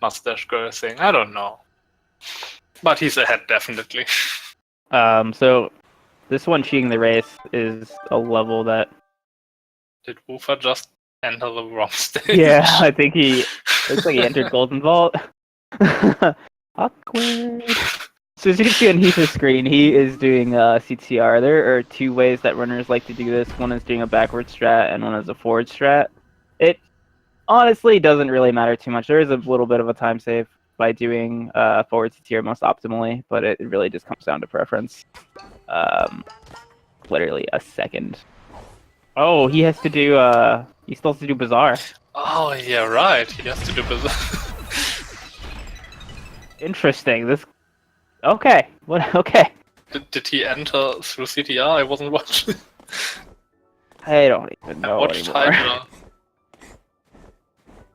mustache girl thing, I don't know. But he's ahead definitely. So this one cheating the race is a level that Did Woofer just enter the wrong stage? yeah, I think he looks like he entered Golden Vault. Awkward. So as you can see on Hihya's screen, he is doing CTR. There are two ways that runners like to do this. One is doing a backward strat, and one is a forward strat. It honestly doesn't really matter too much. There is a little bit of a time save by doing forward CTR most optimally, but it really just comes down to preference. Literally a second. Oh, he has to do he still has to do Bazaar. Oh yeah, right. He has to do business. Interesting. This okay. What okay. Did he enter through CTR? I wasn't watching. I don't even I know watched anymore. Hydra.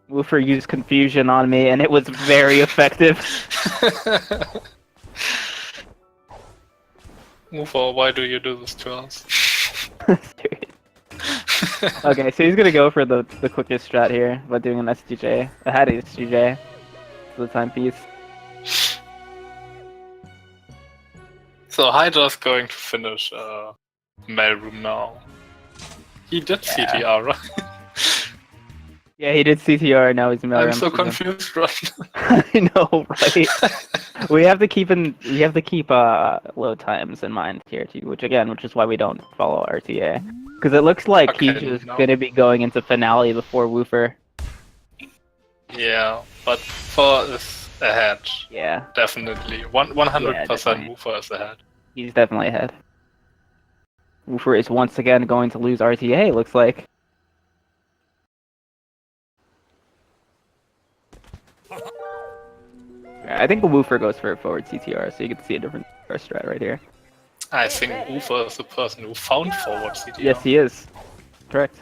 Woofer used confusion on me, and it was very effective. Woofer, why do you do this to us? Okay, so he's gonna go for the quickest strat here by doing an STJ. I had an STJ for the timepiece. So Hydra's going to finish Mailroom now. He did CTR, right? Yeah, he did CTR. Now he's in I'm so confused right now. I know, right? we have to keep load times in mind here too, which is why we don't follow RTA, because it looks like he's just gonna be going into finale before Woofer. Yeah, but for is ahead. Yeah, Definitely. 100% definitely. Woofer is ahead. He's definitely ahead. Woofer is once again going to lose RTA. Looks like. I think the Woofer goes for a forward CTR, so you can see a different strat right here. I think Woofer is the person who found forward CTR. Yes, he is. Correct.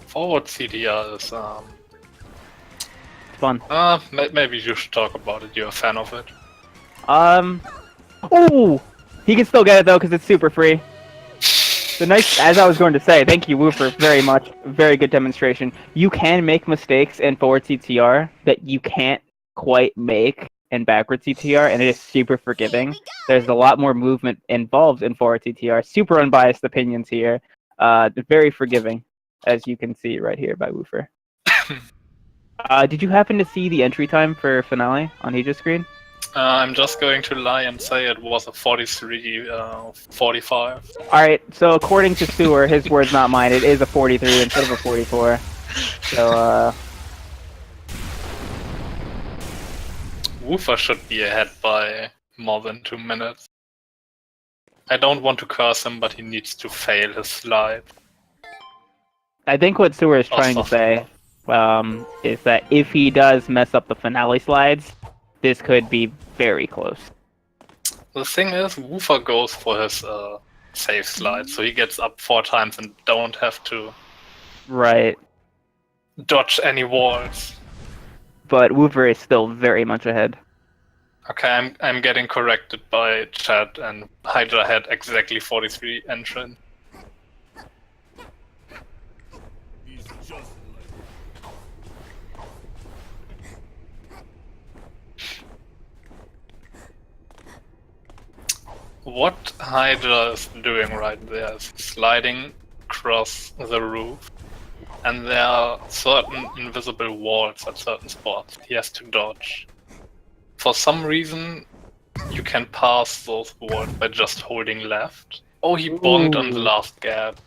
Forward CTR is Fun. maybe you should talk about it. You're a fan of it. Oh, he can still get it though because it's super free. The nice, as I was going to say, thank you, Woofer, very much. Very good demonstration. You can make mistakes in forward CTR that you can't quite make in backward CTR, and it is super forgiving. There's a lot more movement involved in forward CTR. Super unbiased opinions here. Very forgiving, as you can see right here by Woofer. Did you happen to see the entry time for finale on Hihya's screen? I'm just going to lie and say it was a 43-45. Alright, so according to Sewer, his words not mine, it is a 43 instead of a 44. So, Woofer should be ahead by more than 2 minutes. I don't want to curse him, but he needs to fail his slide. I think what Sewer is trying to say is that if he does mess up the finale slides, this could be very close. The thing is, Woofer goes for his safe slide, so he gets up 4 times and don't have to Right. dodge any walls. But Woofer is still very much ahead. Okay, I'm getting corrected by chat, and Hydra had exactly 43 entrance. He's just like What Hydra is doing right there is sliding across the roof, and there are certain invisible walls at certain spots he has to dodge. For some reason, you can pass those walls by just holding left. Oh, he bonked on the Ooh. last gap.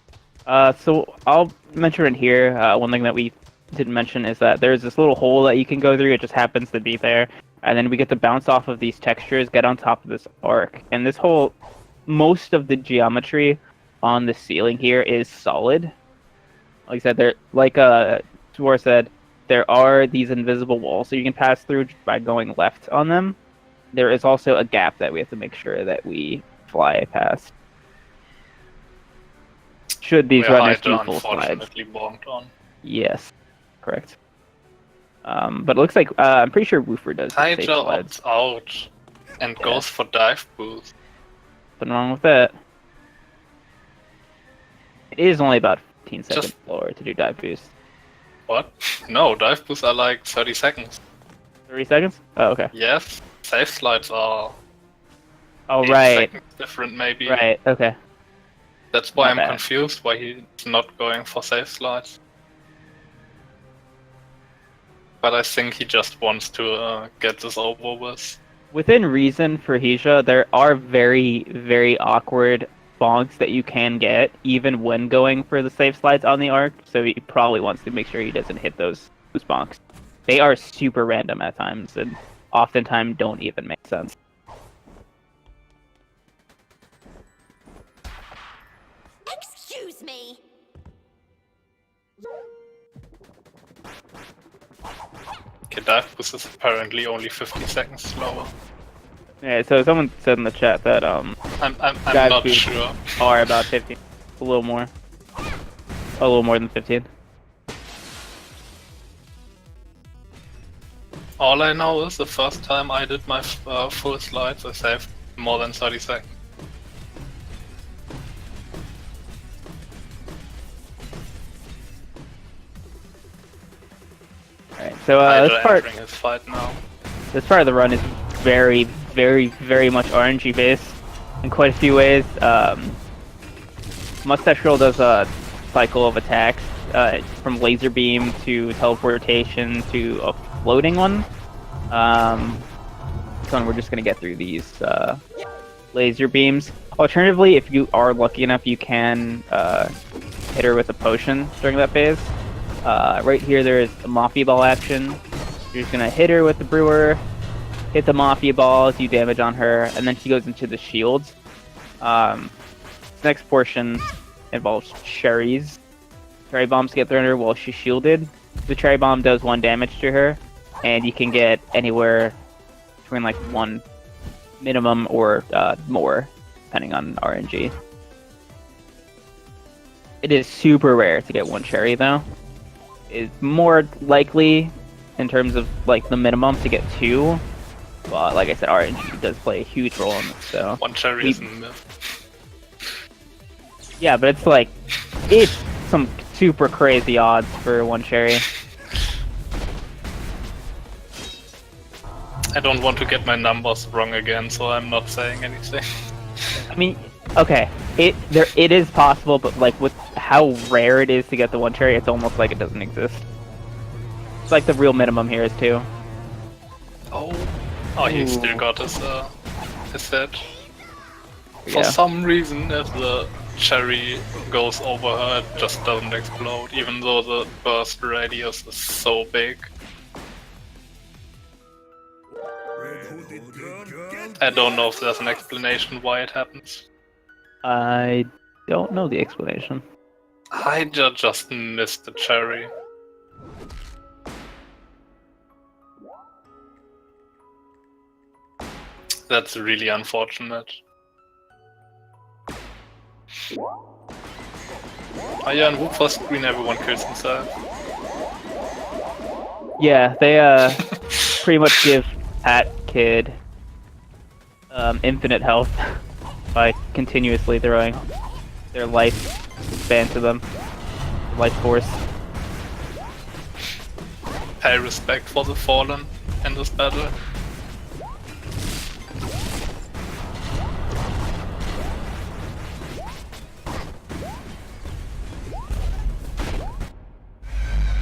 So I'll mention in here, one thing that we didn't mention is that there's this little hole that you can go through, it just happens to be there. And then we get to bounce off of these textures, get on top of this arc. And this whole, most of the geometry on the ceiling here is solid. Like I said, there, like Swar said, there are these invisible walls so you can pass through by going left on them. There is also a gap that we have to make sure that we fly past. Should these Where runners Hydra do full slides? unfortunately bonked on. Yes, correct. But it looks like I'm pretty sure Woofer does the safe Hydra slides. opts out and Yeah. goes for dive boost. Nothing wrong with that. It is only about 15 seconds Just- slower to do dive boost. What? No, dive boosts are like 30 seconds. 30 seconds? Oh, okay. Yes, safe slides are Oh, 8 right. seconds different maybe. Right, okay. That's why My I'm bad. confused why he's not going for safe slides. But I think he just wants to get this over with. Within reason for Hihya, there are very, very awkward bonks that you can get, even when going for the safe slides on the arc, so he probably wants to make sure he doesn't hit those bonks. They are super random at times, and oftentimes don't even make sense. Excuse me. Okay, dive boost is apparently only 50 seconds slower. Yeah, so someone said in the chat that I'm Dive not boost. sure. are about 15, a little more than 15. All I know is the first time I did my full slides, I saved more than 30 seconds. Alright, so Hydra entering his fight now. this part of the run is very, very, very much RNG based in quite a few ways. Mustache Girl does a cycle of attacks, from laser beam to teleportation to a floating one. So we're just gonna get through these laser beams. Alternatively, if you are lucky enough, you can hit her with a potion during that phase. Right here, there is the Mafia Ball action. You're just gonna hit her with the Brewer, hit the Mafia Ball, do damage on her, and then she goes into the shields. This next portion involves cherries. Cherry bombs get thrown at her while she's shielded. The cherry bomb does 1 damage to her, and you can get anywhere between like 1 minimum or more, depending on RNG. It is super rare to get 1 cherry though. It's more likely in terms of like the minimum to get 2. But like I said, RNG does play a huge role in this. So One cherry is a myth. yeah, but it's like it's some super crazy odds for 1 cherry. I don't want to get my numbers wrong again, so I'm not saying anything. I mean, okay, it is possible, but like with how rare it is to get the 1 cherry, it's almost like it doesn't exist. It's like the real minimum here is 2. Oh, Oh, he still Ooh. got his hit. For Yeah. some reason, if the cherry goes over her, it just doesn't explode, even though the burst radius is so big. I don't know if there's an explanation why it happens. I don't know the explanation. I just missed the cherry. That's really unfortunate. Oh yeah, and Whoop first screen everyone kills himself. Yeah, they pretty much give Pat Kid infinite health by continuously throwing their life span to them. Life force. Pay respect for the fallen in this battle.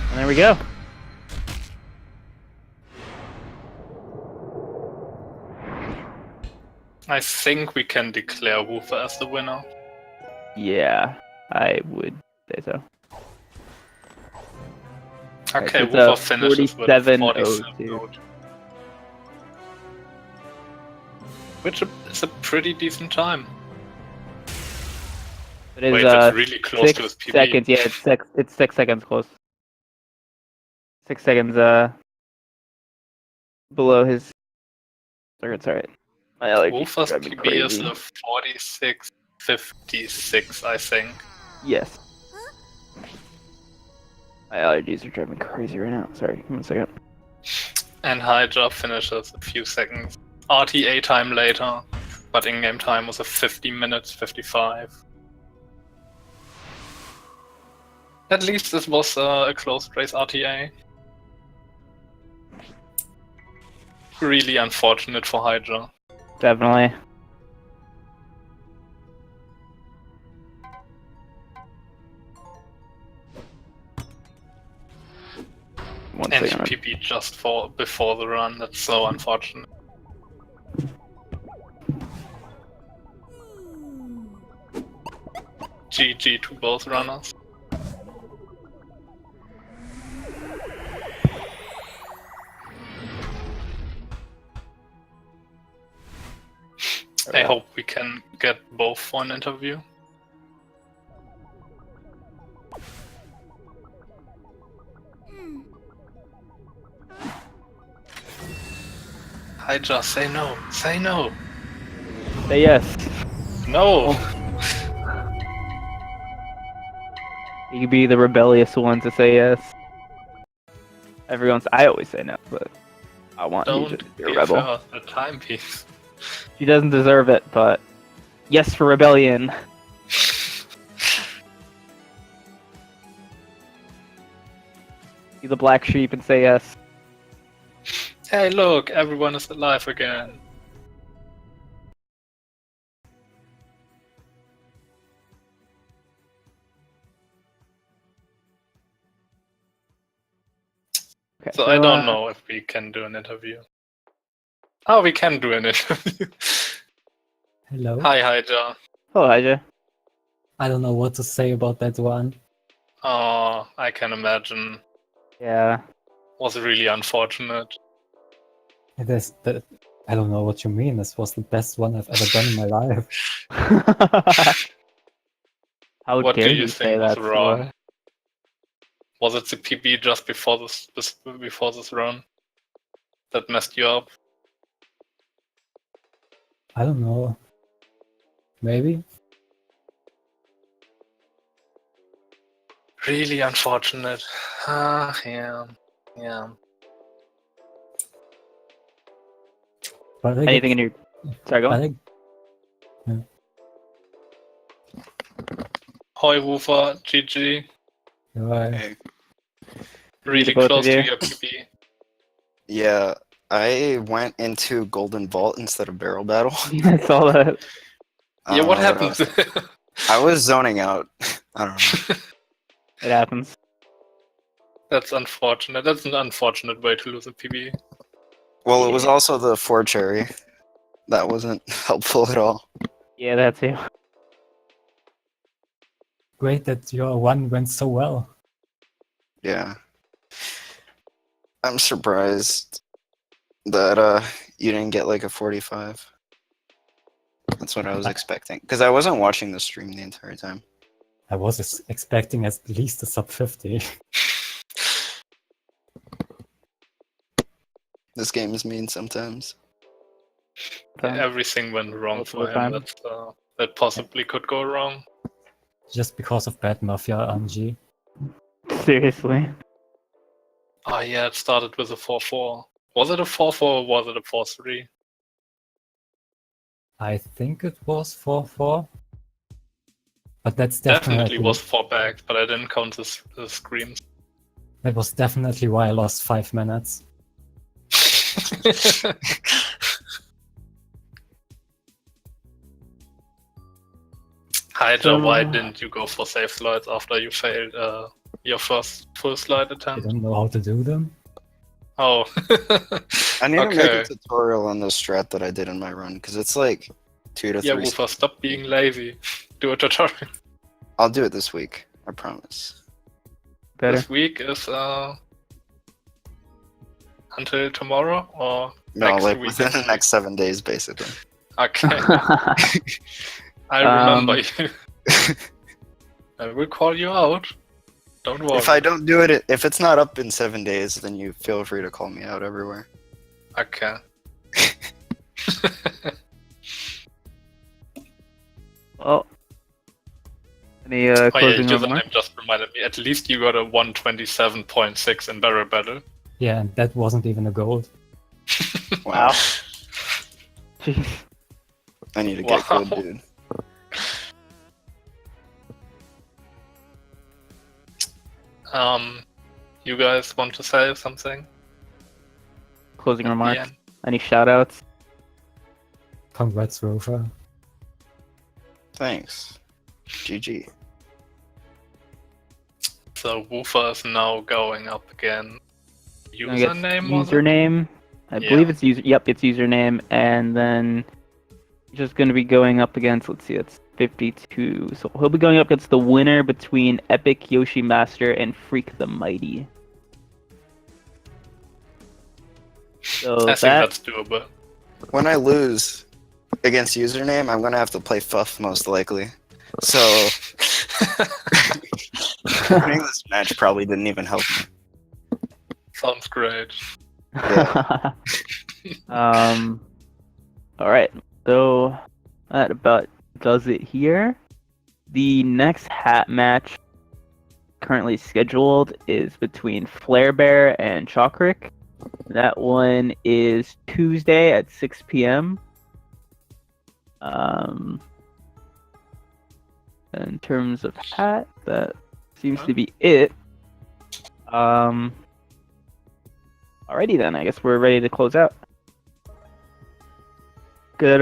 And there we go. I think we can declare Woofer as the winner. Yeah, I would say so. Okay, so it's Woofer a finishes with 47-02. 47-02. Which is a pretty decent time. It is Wait, that's really close to his 6 PB. seconds. Yeah, it's 6 seconds close. 6 seconds below his. It's alright. My allergies Woofer's drive me PB is crazy. a 46.56, I think. Yes. My allergies are driving me crazy right now. Sorry, give me a second. And Hihya finishes a few seconds. RTA time later, but in-game time was a 50 minutes 55. At least this was a close race RTA. Really unfortunate for Hihya. Definitely. One And second. he PB just before the run, that's so unfortunate. GG to both runners. I hope we can get both for an interview. Hihya, say no, say no. Say yes. No! You could be the rebellious one to say yes. I always say no, but I want you to Don't be a give rebel. her a timepiece. She doesn't deserve it, but yes for rebellion. Be the black sheep and say yes. Hey look, everyone is alive again. Okay, So I don't know if we can do an interview. Oh, we can do an interview. Hello. Hi, Hihya. Hello, Hihya. I don't know what to say about that one. Oh, I can imagine. Yeah. Was really unfortunate. It is the, I don't know what you mean. This was the best one I've ever done in my life. How What dare do you you think say was that? wrong? Sora? Was it the PB just before this run that messed you up? I don't know. Maybe? Really unfortunate. Ah, yeah. But I Anything get, in your... Sorry, go but on. Hoi Woofer, GG. I, Really both of close to you. your PB. Yeah, I went into Golden Vault instead of Barrel Battle. I saw that. I Yeah, don't what know happened? I was zoning out. I don't know. It happens. That's unfortunate. That's an unfortunate way to lose a PB. Well, it was also the 4 cherry. That wasn't helpful at all. Yeah, that too. Great that your one went so well. Yeah. I'm surprised that you didn't get like a 45. That's what I was expecting. Because I wasn't watching the stream the entire time. I was expecting at least a sub 50. This game is mean sometimes. Everything went wrong Most of for the him time. that possibly could go wrong. Just because of bad Mafia RNG. Seriously. Oh yeah, it started with a 4-4. Was it a 4-4 or was it a 4-3? I think it was 4-4. But that's Definitely definitely was 4 back, but I didn't count the screams. that was definitely why I lost 5 minutes. Hihya, why didn't you go for safe slides after you failed your first full slide I attempt? don't know how to do them. Oh. I need to make Okay. a tutorial on the strat that I did in my run, because it's like 2 to Yeah, 3. Woofer, stop being lazy. Do a tutorial. I'll do it this week. I promise. Better. This week is until tomorrow or No, next like week? within the next 7 days, basically. Okay, I remember Um, you. I will call you out. Don't worry. If I don't do it, if it's not up in 7 days, then you feel free to call me out everywhere. Okay. Well, any Oh yeah, closing remarks? username just reminded me. At least you got a 127.6 in barrel battle. Yeah, and that wasn't even a gold. Wow. Jeez. I need to get Wow. good, dude. You guys want to say something? Closing at the remarks. end? Any shoutouts? Congrats, Rover. Thanks. GG. So Woofer is now going up again. I guess Username? was it? username. I Yeah. believe it's user. Yep, it's username, and then just going to be going up against. Let's see, it's 52. So he'll be going up against the winner between Epic Yoshi Master and Freak the Mighty. So I think that's doable. When I lose against username, I'm gonna have to play Fuff most likely. So winning this match probably didn't even help me. Sounds great. Yeah. All right. So that about does it here. The next hat match currently scheduled is between Flare Bear and Chalkrick. That one is Tuesday at 6 p.m. In terms of hat, that seems to be it. Alrighty then, I guess we're ready to close out. Good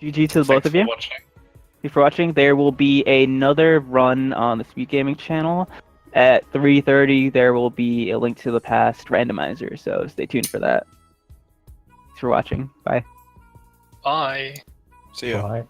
GG to the both Thanks of you. for watching. Thank you for watching. There will be another run on the Speed Gaming channel. At 3:30, there will be a link to the past randomizer, so stay tuned for that. Thanks for watching. Bye. Bye. See ya. Bye.